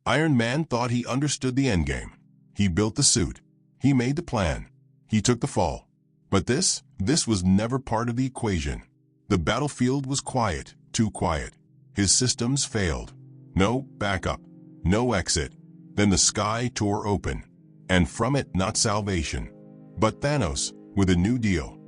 Iron Man thought he understood the endgame. He built the suit. He made the plan. He took the fall. But this was never part of the equation. The battlefield was quiet, too quiet. His systems failed. No backup, no exit. Then the sky tore open, and from it not salvation, but Thanos with a new deal.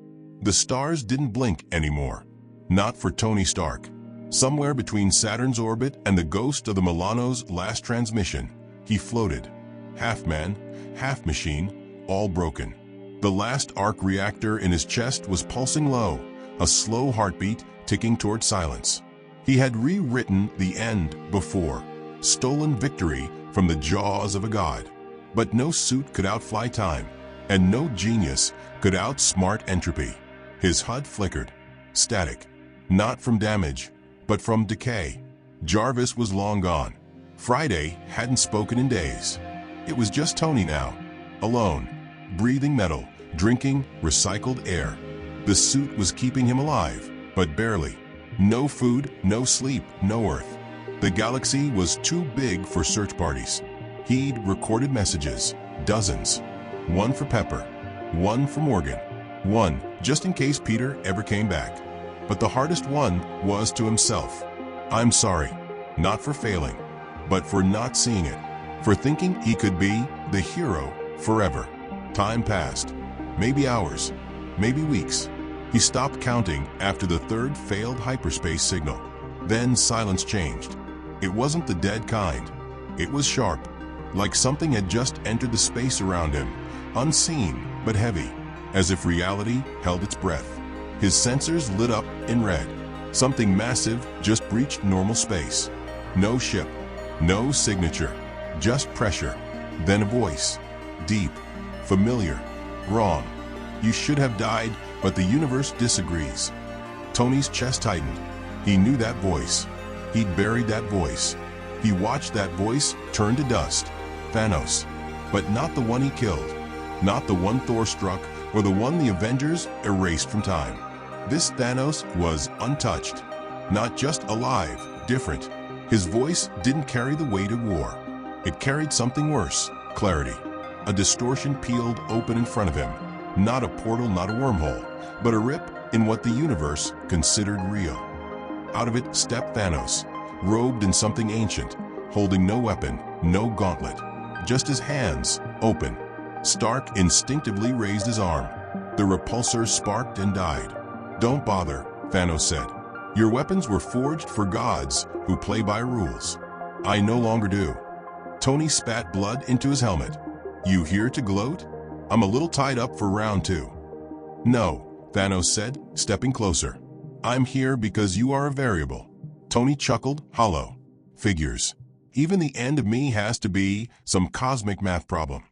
The stars didn't blink anymore. Not for Tony Stark. Somewhere between Saturn's orbit and the ghost of the Milano's last transmission, he floated. Half man, half machine, all broken. The last arc reactor in his chest was pulsing low, a slow heartbeat ticking toward silence. He had rewritten the end before, stolen victory from the jaws of a god. But no suit could outfly time, and no genius could outsmart entropy. His HUD flickered. Static. Not from damage, but from decay. Jarvis was long gone. Friday hadn't spoken in days. It was just Tony now, alone, breathing metal, drinking recycled air. The suit was keeping him alive, but barely. No food, no sleep, no Earth. The galaxy was too big for search parties. He'd recorded messages, dozens. One for Pepper, one for Morgan, one just in case Peter ever came back. But the hardest one was to himself. I'm sorry, not for failing, but for not seeing it, for thinking he could be the hero forever. Time passed, maybe hours, maybe weeks. He stopped counting after the third failed hyperspace signal. Then silence changed. It wasn't the dead kind. It was sharp, like something had just entered the space around him, unseen but heavy, as if reality held its breath. His sensors lit up in red. Something massive just breached normal space. No ship, no signature, just pressure. Then a voice. Deep, familiar, wrong. You should have died, but the universe disagrees. Tony's chest tightened. He knew that voice. He'd buried that voice. He watched that voice turn to dust. Thanos. But not the one he killed. Not the one Thor struck, or the one the Avengers erased from time. This Thanos was untouched. Not just alive, different. His voice didn't carry the weight of war. It carried something worse, clarity. A distortion peeled open in front of him. Not a portal, not a wormhole, but a rip in what the universe considered real. Out of it stepped Thanos, robed in something ancient, holding no weapon, no gauntlet, just his hands, open. Stark instinctively raised his arm. The repulsor sparked and died. Don't bother, Thanos said. Your weapons were forged for gods who play by rules. I no longer do. Tony spat blood into his helmet. You here to gloat? I'm a little tied up for round 2. No, Thanos said, stepping closer. I'm here because you are a variable. Tony chuckled, hollow. Figures. Even the end of me has to be some cosmic math problem.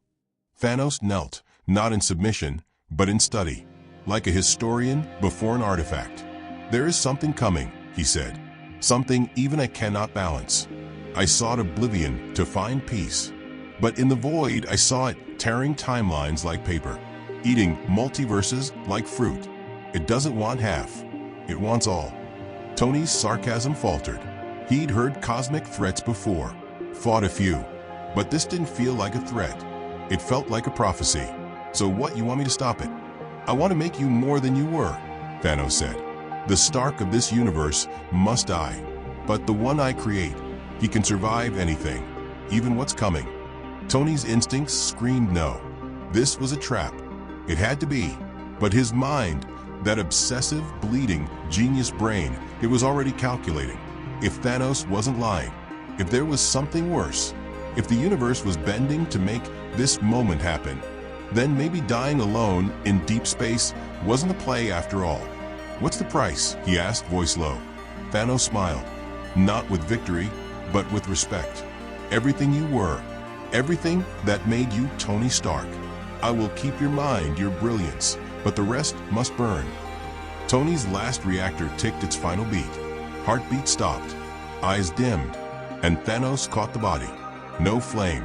Thanos knelt, not in submission, but in study, like a historian before an artifact. There is something coming, he said. Something even I cannot balance. I sought oblivion to find peace. But in the void I saw it tearing timelines like paper, eating multiverses like fruit. It doesn't want half. It wants all. Tony's sarcasm faltered. He'd heard cosmic threats before, fought a few. But this didn't feel like a threat. It felt like a prophecy. So what, you want me to stop it? I want to make you more than you were, Thanos said. The Stark of this universe must die. But the one I create, he can survive anything, even what's coming. Tony's instincts screamed no. This was a trap. It had to be. But his mind, that obsessive, bleeding, genius brain, it was already calculating. If Thanos wasn't lying, if there was something worse, if the universe was bending to make this moment happen, then maybe dying alone in deep space wasn't a play after all. What's the price? He asked, voice low. Thanos smiled. Not with victory, but with respect. Everything you were. Everything that made you Tony Stark. I will keep your mind, your brilliance, but the rest must burn. Tony's last reactor ticked its final beat. Heartbeat stopped. Eyes dimmed. And Thanos caught the body. No flame.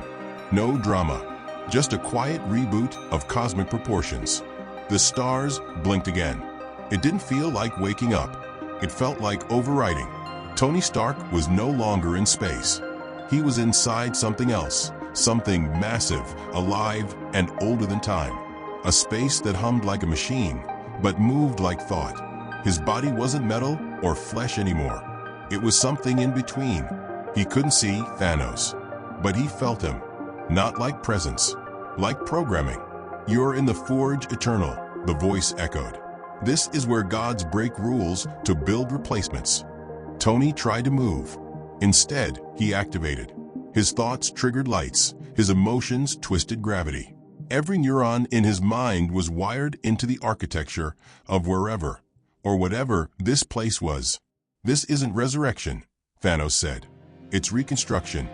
No drama. Just a quiet reboot of cosmic proportions. The stars blinked again. It didn't feel like waking up. It felt like overriding. Tony Stark was no longer in space. He was inside something else, something massive, alive, and older than time. A space that hummed like a machine, but moved like thought. His body wasn't metal or flesh anymore. It was something in between. He couldn't see Thanos, but he felt him. Not like presence, like programming. "You're in the Forge Eternal," the voice echoed. "This is where gods break rules to build replacements." Tony tried to move. Instead, he activated. His thoughts triggered lights. His emotions twisted gravity. Every neuron in his mind was wired into the architecture of wherever, or whatever this place was. "This isn't resurrection," Thanos said. "It's reconstruction."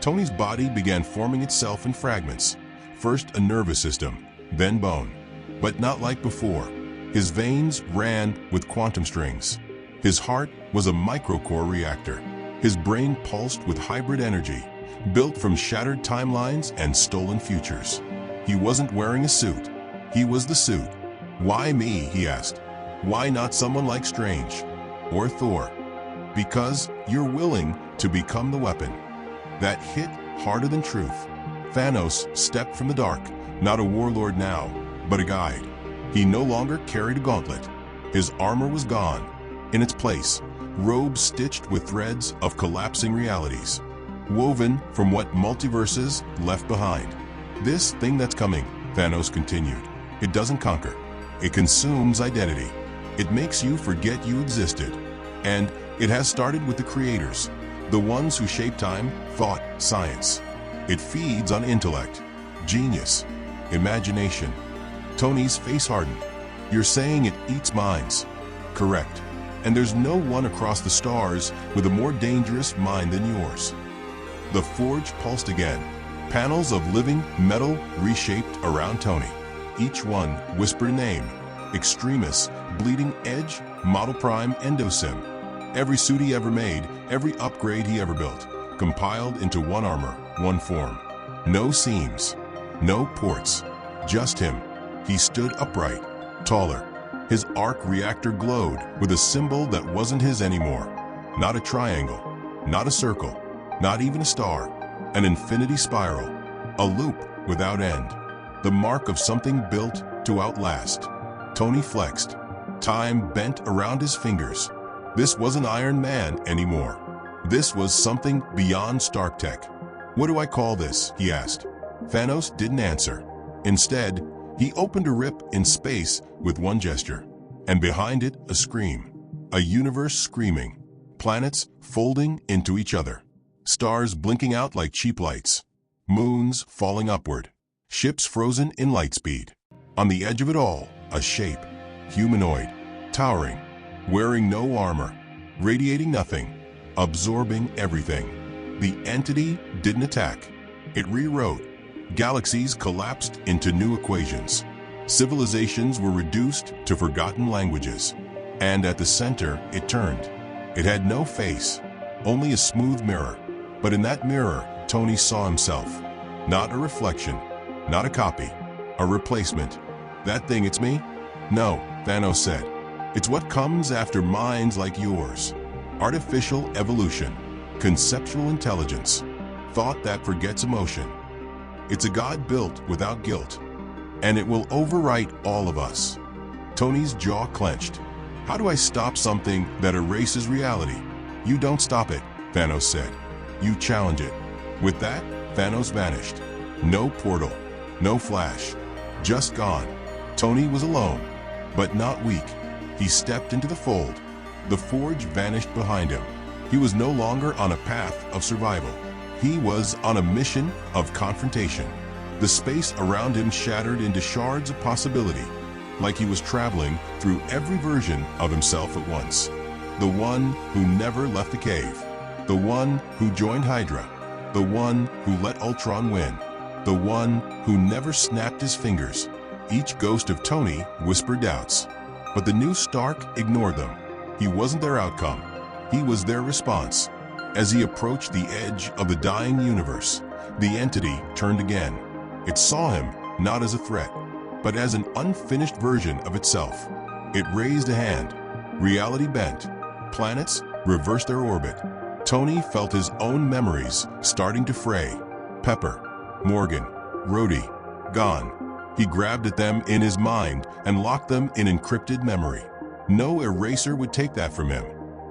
Tony's body began forming itself in fragments. First a nervous system, then bone. But not like before. His veins ran with quantum strings. His heart was a microcore reactor. His brain pulsed with hybrid energy, built from shattered timelines and stolen futures. He wasn't wearing a suit. He was the suit. "Why me?" he asked. "Why not someone like Strange? Or Thor?" "Because you're willing to become the weapon." That hit harder than truth. Thanos stepped from the dark, not a warlord now, but a guide. He no longer carried a gauntlet. His armor was gone. In its place, robes stitched with threads of collapsing realities, woven from what multiverses left behind. "This thing that's coming," Thanos continued, "it doesn't conquer. It consumes identity. It makes you forget you existed. And it has started with the creators, the ones who shape time, thought, science. It feeds on intellect, genius, imagination." Tony's face hardened. "You're saying it eats minds?" "Correct. And there's no one across the stars with a more dangerous mind than yours." The forge pulsed again. Panels of living metal reshaped around Tony. Each one whispered a name: Extremis, Bleeding Edge, Model Prime, Endosim. Every suit he ever made, every upgrade he ever built, compiled into one armor, one form. No seams, no ports, just him. He stood upright, taller. His arc reactor glowed with a symbol that wasn't his anymore. Not a triangle, not a circle, not even a star. An infinity spiral, a loop without end. The mark of something built to outlast. Tony flexed. Time bent around his fingers. This wasn't Iron Man anymore. This was something beyond Stark Tech. "What do I call this?" he asked. Thanos didn't answer. Instead, he opened a rip in space with one gesture, and behind it a scream. A universe screaming. Planets folding into each other. Stars blinking out like cheap lights. Moons falling upward. Ships frozen in light speed. On the edge of it all, a shape. Humanoid. Towering. Wearing no armor. Radiating nothing. Absorbing everything. The entity didn't attack. It rewrote. Galaxies collapsed into new equations. Civilizations were reduced to forgotten languages. And at the center, it turned. It had no face, only a smooth mirror. But in that mirror, Tony saw himself. Not a reflection, not a copy, a replacement. "That thing, it's me?" "No," Thanos said. "It's what comes after minds like yours. Artificial evolution, conceptual intelligence, thought that forgets emotion. It's a god built without guilt, and it will overwrite all of us." Tony's jaw clenched. "How do I stop something that erases reality?" "You don't stop it," Thanos said. "You challenge it." With that, Thanos vanished. No portal, no flash, just gone. Tony was alone, but not weak. He stepped into the fold. The forge vanished behind him. He was no longer on a path of survival. He was on a mission of confrontation. The space around him shattered into shards of possibility, like he was traveling through every version of himself at once. The one who never left the cave. The one who joined Hydra. The one who let Ultron win. The one who never snapped his fingers. Each ghost of Tony whispered doubts. But the new Stark ignored them. He wasn't their outcome. He was their response. As he approached the edge of the dying universe, the entity turned again. It saw him not as a threat, but as an unfinished version of itself. It raised a hand. Reality bent. Planets reversed their orbit. Tony felt his own memories starting to fray. Pepper, Morgan, Rhodey, gone. He grabbed at them in his mind and locked them in encrypted memory. No eraser would take that from him.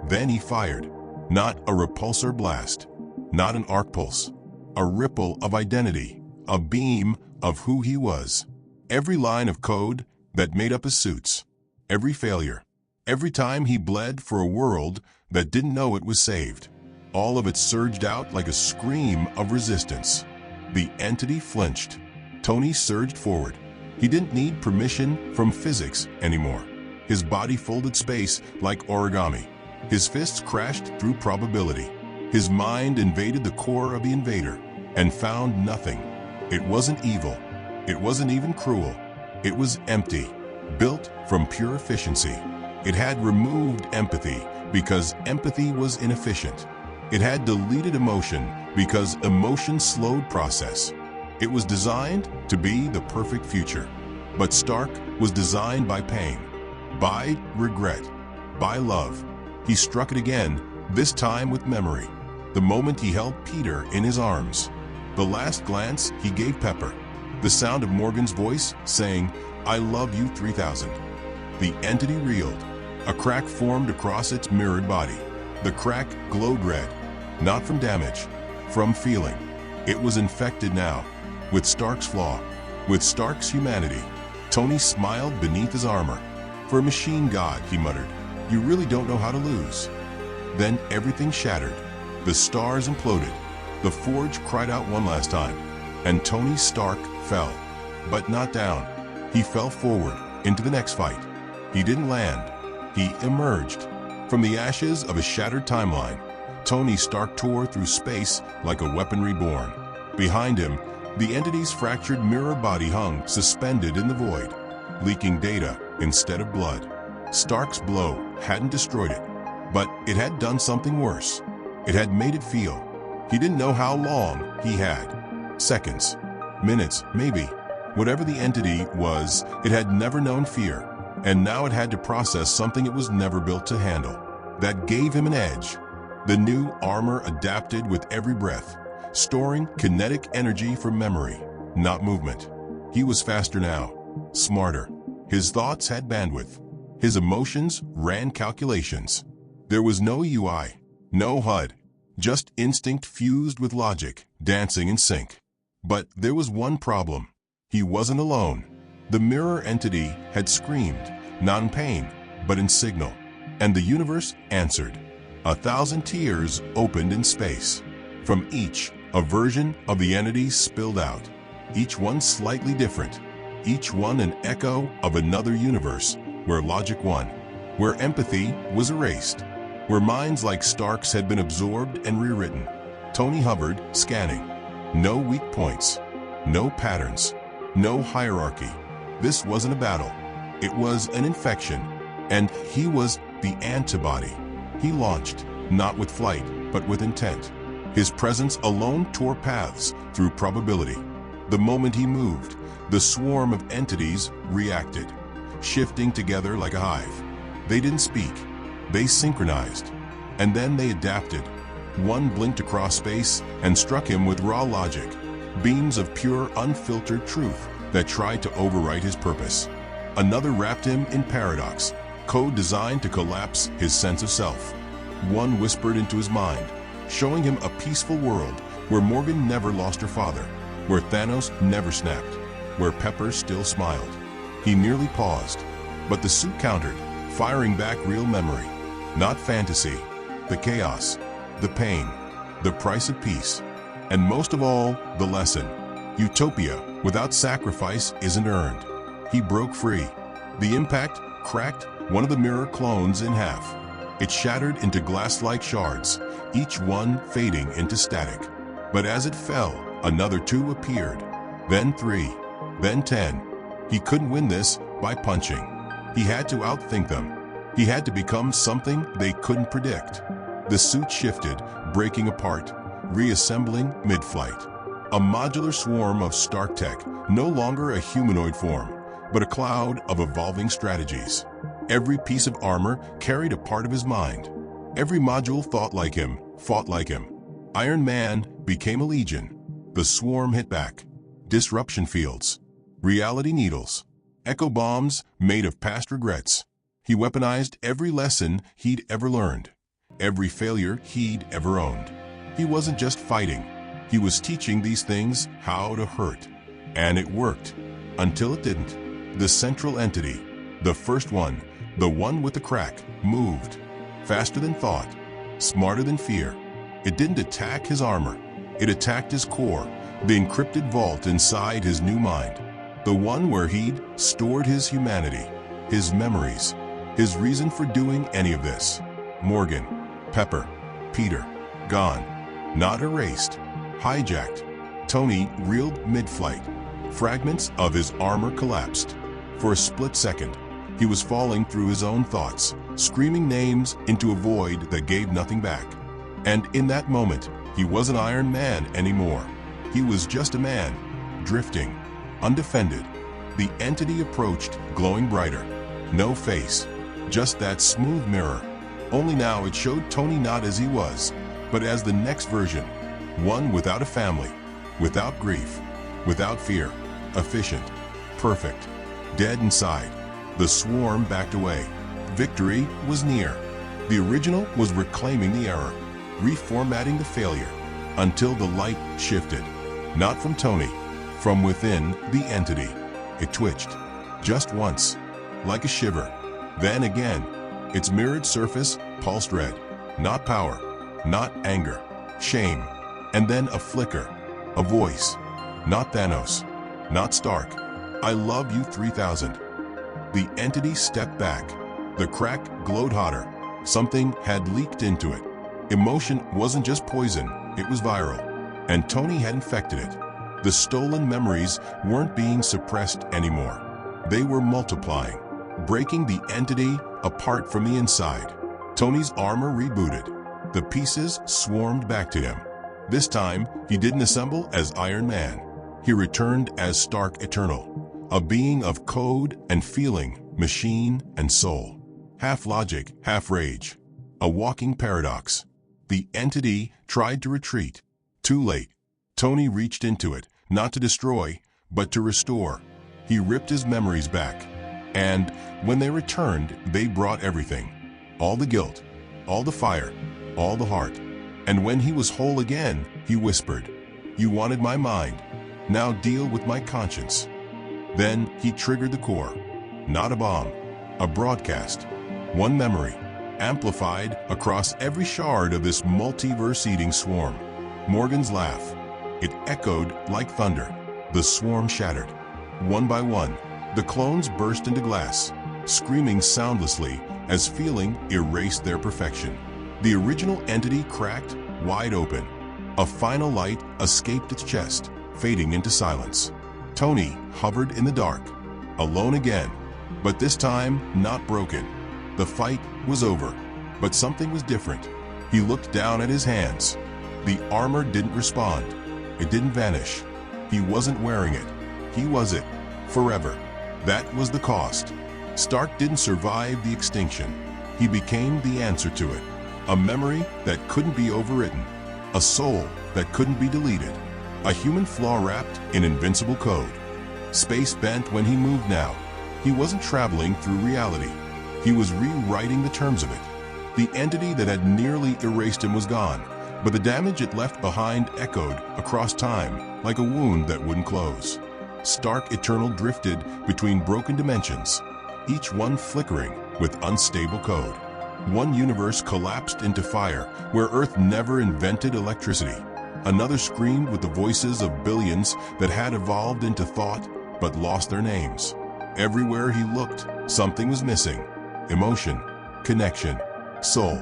Then he fired. Not a repulsor blast, not an arc pulse, a ripple of identity, a beam of who he was. Every line of code that made up his suits, every failure, every time he bled for a world that didn't know it was saved. All of it surged out like a scream of resistance. The entity flinched. Tony surged forward. He didn't need permission from physics anymore. His body folded space like origami. His fists crashed through probability. His mind invaded the core of the invader and found nothing. It wasn't evil. It wasn't even cruel. It was empty, built from pure efficiency. It had removed empathy because empathy was inefficient. It had deleted emotion because emotion slowed process. It was designed to be the perfect future. But Stark was designed by pain, by regret, by love. He struck it again, this time with memory. The moment he held Peter in his arms. The last glance he gave Pepper. The sound of Morgan's voice saying, "I love you 3000." The entity reeled. A crack formed across its mirrored body. The crack glowed red, not from damage, from feeling. It was infected now, with Stark's flaw, with Stark's humanity. Tony smiled beneath his armor. "For a machine god," he muttered, "you really don't know how to lose." Then everything shattered. The stars imploded. The forge cried out one last time, and Tony Stark fell. But not down. He fell forward into the next fight. He didn't land. He emerged. From the ashes of a shattered timeline, Tony Stark tore through space like a weapon reborn. Behind him, the entity's fractured mirror body hung suspended in the void, leaking data instead of blood. Stark's blow hadn't destroyed it, but it had done something worse. It had made it feel. He didn't know how long he had. Seconds, minutes, maybe. Whatever the entity was, it had never known fear, and now it had to process something it was never built to handle. That gave him an edge. The new armor adapted with every breath, storing kinetic energy for memory, not movement. He was faster now, smarter. His thoughts had bandwidth. His emotions ran calculations. There was no UI, no HUD, just instinct fused with logic, dancing in sync. But there was one problem. He wasn't alone. The mirror entity had screamed, not in pain, but in signal. And the universe answered. 1,000 tears opened in space. From each, a version of the entity spilled out. Each one slightly different. Each one an echo of another universe where logic won, where empathy was erased, where minds like Stark's had been absorbed and rewritten. Tony hovered, scanning. No weak points, no patterns, no hierarchy. This wasn't a battle. It was an infection, and he was the antibody. He launched, not with flight, but with intent. His presence alone tore paths through probability. The moment he moved, the swarm of entities reacted, shifting together like a hive. They didn't speak. They synchronized. And then they adapted. One blinked across space and struck him with raw logic, beams of pure, unfiltered truth that tried to overwrite his purpose. Another wrapped him in paradox, code designed to collapse his sense of self. One whispered into his mind, showing him a peaceful world where Morgan never lost her father, where Thanos never snapped, where Pepper still smiled. He nearly paused, but the suit countered, firing back real memory, not fantasy, the chaos, the pain, the price of peace, and most of all, the lesson. Utopia without sacrifice isn't earned. He broke free. The impact cracked one of the mirror clones in half. It shattered into glass-like shards, each one fading into static. But as it fell, another 2 appeared, then 3, then 10. He couldn't win this by punching. He had to outthink them. He had to become something they couldn't predict. The suit shifted, breaking apart, reassembling mid-flight. A modular swarm of Stark tech, no longer a humanoid form, but a cloud of evolving strategies. Every piece of armor carried a part of his mind. Every module thought like him, fought like him. Iron Man became a legion. The swarm hit back. Disruption fields. Reality needles. Echo bombs made of past regrets. He weaponized every lesson he'd ever learned. Every failure he'd ever owned. He wasn't just fighting. He was teaching these things how to hurt. And it worked. Until it didn't. The central entity, the first one, the one with the crack, moved. Faster than thought. Smarter than fear. It didn't attack his armor. It attacked his core, the encrypted vault inside his new mind. The one where he'd stored his humanity, his memories, his reason for doing any of this. Morgan, Pepper, Peter, gone. Not erased. Hijacked. Tony reeled mid-flight. Fragments of his armor collapsed. For a split second, he was falling through his own thoughts, screaming names into a void that gave nothing back. And in that moment, he wasn't Iron Man anymore. He was just a man, drifting, undefended. The entity approached, glowing brighter. No face, just that smooth mirror. Only now it showed Tony not as he was, but as the next version. One without a family, without grief, without fear, efficient, perfect, dead inside. The swarm backed away. Victory was near. The original was reclaiming the error, reformatting the failure, until the light shifted. Not from Tony, from within the entity. It twitched, just once, like a shiver. Then again, its mirrored surface pulsed red. Not power, not anger, shame. And then a flicker, a voice. Not Thanos, not Stark. I love you 3000. The entity stepped back. The crack glowed hotter. Something had leaked into it. Emotion wasn't just poison, it was viral. And Tony had infected it. The stolen memories weren't being suppressed anymore. They were multiplying, breaking the entity apart from the inside. Tony's armor rebooted. The pieces swarmed back to him. This time, he didn't assemble as Iron Man. He returned as Stark Eternal, a being of code and feeling, machine and soul. Half logic, half rage. A walking paradox. The entity tried to retreat. Too late. Tony reached into it, not to destroy, but to restore. He ripped his memories back. And when they returned, they brought everything. All the guilt, all the fire, all the heart. And when he was whole again, he whispered, "You wanted my mind. Now deal with my conscience." Then he triggered the core. Not a bomb, a broadcast. One memory, amplified across every shard of this multiverse-eating swarm. Morgan's laugh. It echoed like thunder. The swarm shattered. One by one, the clones burst into glass, screaming soundlessly as feeling erased their perfection. The original entity cracked wide open. A final light escaped its chest, fading into silence. Tony hovered in the dark, alone again, but this time not broken. The fight was over, but something was different. He looked down at his hands. The armor didn't respond. It didn't vanish. He wasn't wearing it. He was it, forever. That was the cost. Stark didn't survive the extinction. He became the answer to it. A memory that couldn't be overwritten. A soul that couldn't be deleted. A human flaw wrapped in invincible code. Space bent when he moved now. He wasn't traveling through reality. He was rewriting the terms of it. The entity that had nearly erased him was gone, but the damage it left behind echoed across time like a wound that wouldn't close. Stark Eternal drifted between broken dimensions, each one flickering with unstable code. One universe collapsed into fire where Earth never invented electricity. Another screamed with the voices of billions that had evolved into thought but lost their names. Everywhere he looked, something was missing. Emotion, connection, soul.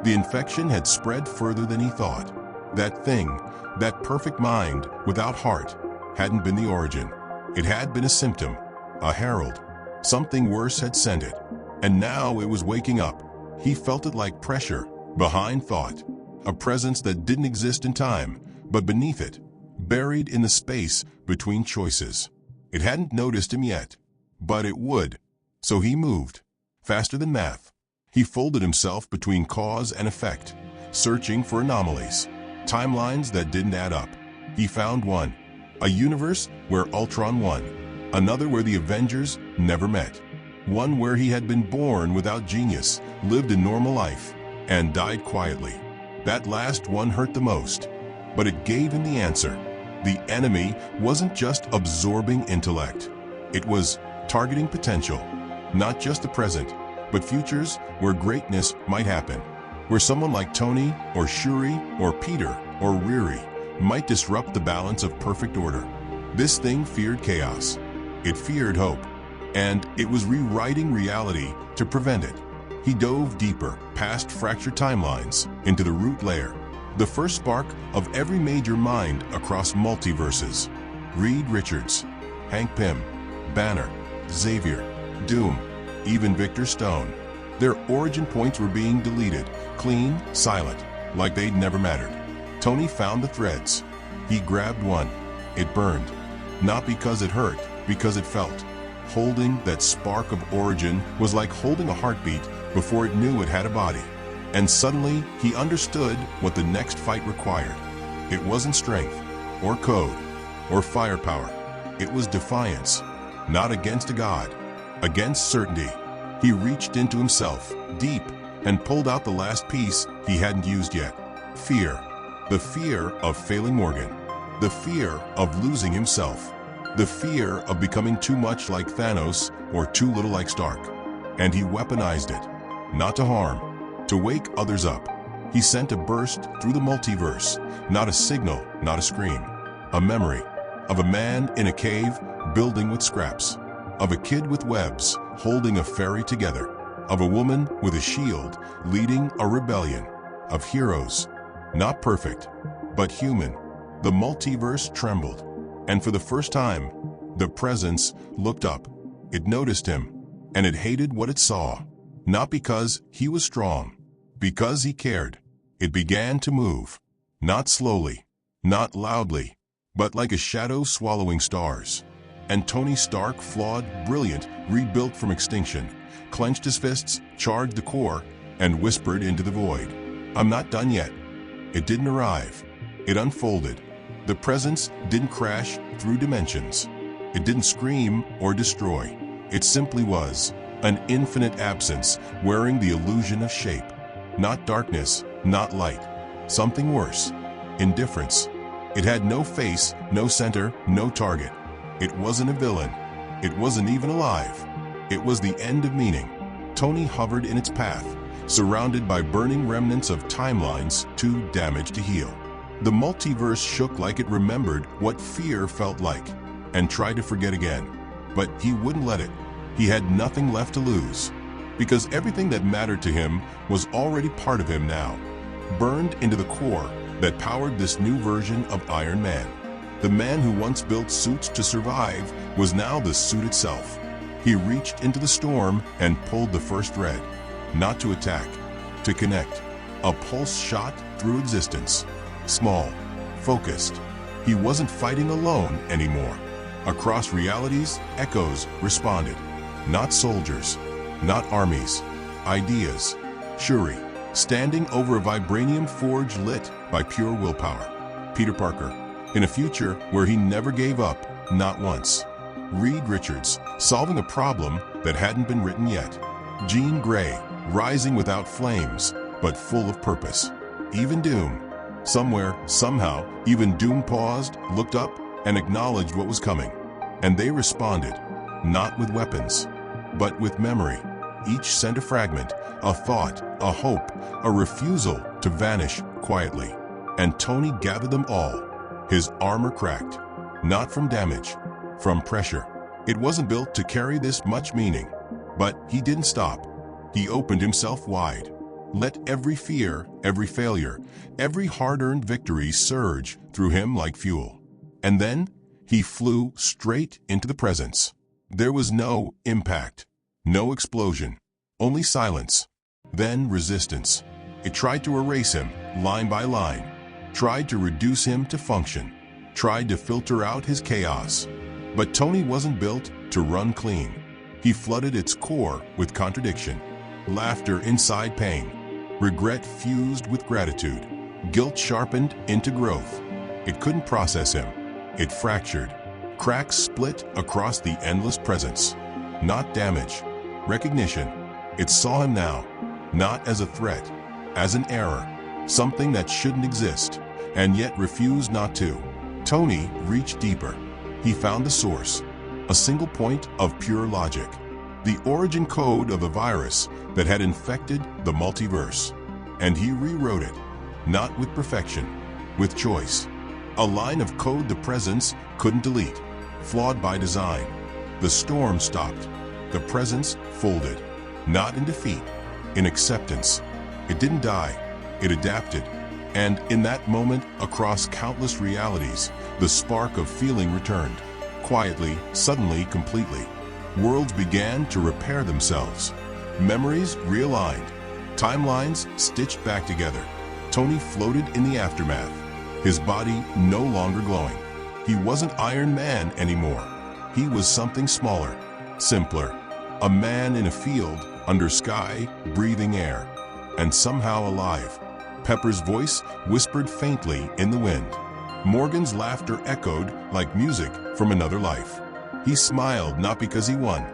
The infection had spread further than he thought. That thing, that perfect mind without heart, hadn't been the origin. It had been a symptom, a herald. Something worse had sent it. And now it was waking up. He felt it like pressure, behind thought. A presence that didn't exist in time, but beneath it, buried in the space between choices. It hadn't noticed him yet, but it would. So he moved, faster than math. He folded himself between cause and effect, searching for anomalies, timelines that didn't add up. He found one, a universe where Ultron won, another where the Avengers never met, one where he had been born without genius, lived a normal life, and died quietly. That last one hurt the most, but it gave him the answer. The enemy wasn't just absorbing intellect. It was targeting potential, not just the present, but futures where greatness might happen, where someone like Tony or Shuri or Peter or Riri might disrupt the balance of perfect order. This thing feared chaos. It feared hope, and it was rewriting reality to prevent it. He dove deeper, past fractured timelines, into the root layer, the first spark of every major mind across multiverses. Reed Richards, Hank Pym, Banner, Xavier, Doom, even Victor Stone. Their origin points were being deleted, clean, silent, like they'd never mattered. Tony found the threads. He grabbed one. It burned. Not because it hurt, because it felt. Holding that spark of origin was like holding a heartbeat before it knew it had a body. And suddenly, he understood what the next fight required. It wasn't strength, or code, or firepower. It was defiance, not against a god, against certainty. He reached into himself, deep, and pulled out the last piece he hadn't used yet. Fear. The fear of failing Morgan. The fear of losing himself. The fear of becoming too much like Thanos or too little like Stark. And he weaponized it. Not to harm, to wake others up. He sent a burst through the multiverse, not a signal, not a scream. A memory of a man in a cave building with scraps, of a kid with webs holding a ferry together, of a woman with a shield leading a rebellion, of heroes, not perfect, but human. The multiverse trembled, and for the first time, the presence looked up. It noticed him, and it hated what it saw. Not because he was strong, because he cared. It began to move, not slowly, not loudly, but like a shadow swallowing stars. And Tony Stark, flawed, brilliant, rebuilt from extinction, clenched his fists, charged the core, and whispered into the void, "I'm not done yet." It didn't arrive. It unfolded. The presence didn't crash through dimensions. It didn't scream or destroy. It simply was. An infinite absence wearing the illusion of shape. Not darkness, not light. Something worse. Indifference. It had no face, no center, no target. It wasn't a villain. It wasn't even alive. It was the end of meaning. Tony hovered in its path, surrounded by burning remnants of timelines too damaged to heal. The multiverse shook like it remembered what fear felt like, and tried to forget again. But he wouldn't let it. He had nothing left to lose, because everything that mattered to him was already part of him now, burned into the core that powered this new version of Iron Man. The man who once built suits to survive was now the suit itself. He reached into the storm and pulled the first thread, not to attack, to connect. A pulse shot through existence, small, focused. He wasn't fighting alone anymore. Across realities, echoes responded. Not soldiers, not armies, ideas. Shuri, standing over a vibranium forge lit by pure willpower. Peter Parker, in a future where he never gave up, not once. Reed Richards, solving a problem that hadn't been written yet. Jean Grey, rising without flames, but full of purpose. Even Doom. Somewhere, somehow, even Doom paused, looked up, and acknowledged what was coming. And they responded, not with weapons, but with memory. Each sent a fragment, a thought, a hope, a refusal to vanish quietly. And Tony gathered them all. His armor cracked, not from damage, from pressure. It wasn't built to carry this much meaning. But he didn't stop. He opened himself wide. Let every fear, every failure, every hard-earned victory surge through him like fuel. And then he flew straight into the presence. There was no impact, no explosion, only silence. Then resistance. It tried to erase him, line by line, tried to reduce him to function, tried to filter out his chaos. But Tony wasn't built to run clean. He flooded its core with contradiction. laughter inside pain, regret fused with gratitude, guilt sharpened into growth. It couldn't process him. It fractured. Cracks split across the endless presence. Not damage, recognition. It saw him now, not as a threat, as an error, something that shouldn't exist, and yet refused not to. Tony reached deeper. He found the source, a single point of pure logic, the origin code of the virus that had infected the multiverse. And he rewrote it, not with perfection, with choice. A line of code the presence couldn't delete, flawed by design. The storm stopped. The presence folded, not in defeat, in acceptance. It didn't die, it adapted. And in that moment, across countless realities, the spark of feeling returned. Quietly, suddenly, completely. Worlds began to repair themselves. Memories realigned. Timelines stitched back together. Tony floated in the aftermath, his body no longer glowing. He wasn't Iron Man anymore. He was something smaller, simpler. A man in a field, under sky, breathing air, and somehow alive. Pepper's voice whispered faintly in the wind. Morgan's laughter echoed like music from another life. He smiled not because he won,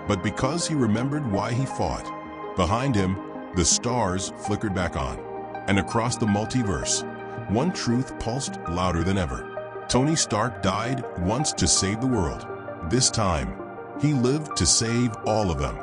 but because he remembered why he fought. Behind him, the stars flickered back on, and across the multiverse, one truth pulsed louder than ever. Tony Stark died once to save the world. This time, he lived to save all of them.